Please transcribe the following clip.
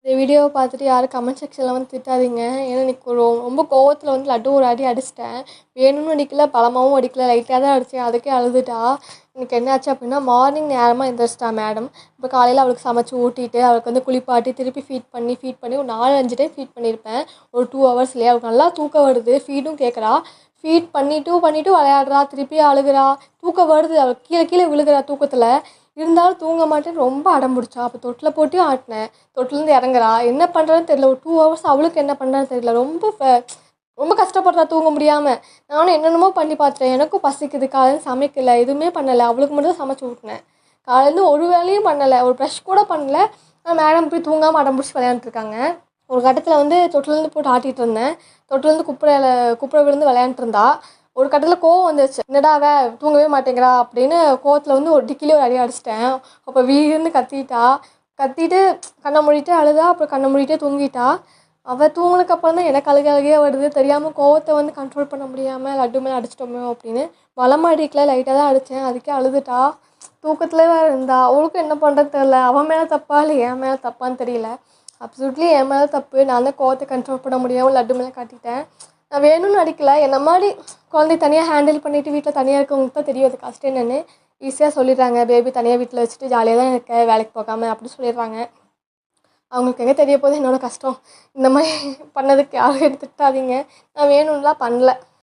இந்த வீடியோவை பார்த்துட்டு யாரும் கமெண்ட் செக்ஷனில் வந்து திட்டாதீங்க. ஏன்னா இன்னைக்கு ரொம்ப கோவத்தில் வந்து லட்டு ஒரு அடி அடிச்சிட்டேன். வேணும்னு அடிக்கல, பலமாவும் அடிக்கல, லைட்டாக தான் அடித்தேன். அதுக்கே அழுதுட்டா. எனக்கு என்ன ஆச்சு அப்படின்னா, மார்னிங் நேரமாக எந்திரிச்சிட்டா மேடம். இப்போ காலையில் அவளுக்கு சமைச்சு ஊட்டிட்டு அவளுக்கு வந்து குளிப்பாட்டி திருப்பி ஃபீட் பண்ணி ஒரு 4-5 டைம் ஃபீட் பண்ணியிருப்பேன். ஒரு 2 ஹவர்ஸ்லேயே அவளுக்கு நல்லா தூக்கம் வருது. ஃபீடும் கேட்குறா. ஃபீட் பண்ணிட்டு விளையாடுறா, திருப்பி அழுகுறா. தூக்கம் வருது, அவள் கீழே கீழே விழுகிறா தூக்கத்தில். இருந்தாலும் தூங்க மாட்டேன்னு ரொம்ப அடம் பிடிச்சா. அப்போ தொட்டில் போட்டு ஆட்டினேன். தொட்டிலேருந்து இறங்குறா. என்ன பண்ணுறதுன்னு தெரியல. ஒரு 2 ஹவர்ஸ் அவளுக்கு என்ன பண்ணுறதுன்னு தெரியல. ரொம்ப கஷ்டப்படுறா தூங்க முடியாமல். நானும் என்னென்னமோ பண்ணி பார்த்துட்டேன். எனக்கும் பசிக்குது. காலையில் சமைக்கலை, எதுவுமே பண்ணலை. அவளுக்கு மட்டும் தான் சமைச்சு ஊட்டினேன். காலையிலேருந்து ஒரு வேலையும் பண்ணலை, ஒரு ப்ரஷ் கூட பண்ணல. மேடம் போய் தூங்காமல் அடம் பிடிச்சி விளையாண்டுருக்காங்க. ஒரு கட்டத்தில் வந்து தொட்டிலேருந்து போட்டு ஆட்டிகிட்டு இருந்தேன். தொட்டிலேருந்து குப்புற விழுந்து விளையாண்டுருந்தா. ஒரு கட்டத்தில் கோவம் வந்துச்சு. என்னடா தூங்கவே மாட்டேங்கிறா அப்படின்னு கோவத்தில் வந்து ஒரு டிக்கிலே ஒரு அடி அடிச்சிட்டேன். அப்போ வீடுன்னு கத்திட்டா. கத்திட்டு கண்ணை மூடிட்டு அழுதா. அப்புறம் கண்ணை மூடிட்டே தூங்கிட்டா. அவள் தூங்கினதுக்கப்புறம் தான் எனக்கு அழுகையே வருது. தெரியாமல் கோவத்தை வந்து கண்ட்ரோல் பண்ண முடியாமல் லட்டு மேலே அடிச்சிட்டோமோ அப்படின்னு பலமாக அடிக்கல, லைட்டாக தான் அடித்தேன். அதுக்கே அழுதுட்டா. தூக்கத்தில் வேறு இருந்தா. அவளுக்கும் என்ன பண்ணுறது தெரில. அவன் மேலே தப்பா இல்லை என் மேலே தப்பான்னு தெரியல. அப்சல்யூட்லி என் மேலே தப்பு. நான் தான் கோவத்தை கண்ட்ரோல் பண்ண முடியாமல் லட்டு மேலே காட்டிட்டேன். நான் வேணும்னு அடிக்கல. என்ன மாதிரி குழந்தைய தனியாக ஹேண்டில் பண்ணிவிட்டு வீட்டில் தனியாக இருக்கவங்களுக்கு தான் தெரியும் அது கஷ்டம் என்னென்னு. ஈஸியாக சொல்லிடுறாங்க, பேபி தனியாக வீட்டில் வச்சுட்டு ஜாலியாக தான் இருக்க, வேலைக்கு போகாமல் அப்படி சொல்லிடுறாங்க. அவங்களுக்கு எங்கே தெரிய போகுது என்னோடய கஷ்டம். இந்த மாதிரி பண்ணதுக்கு யாரும் எடுத்துக்கிட்டாதீங்க. நான் வேணும்லாம் பண்ணல.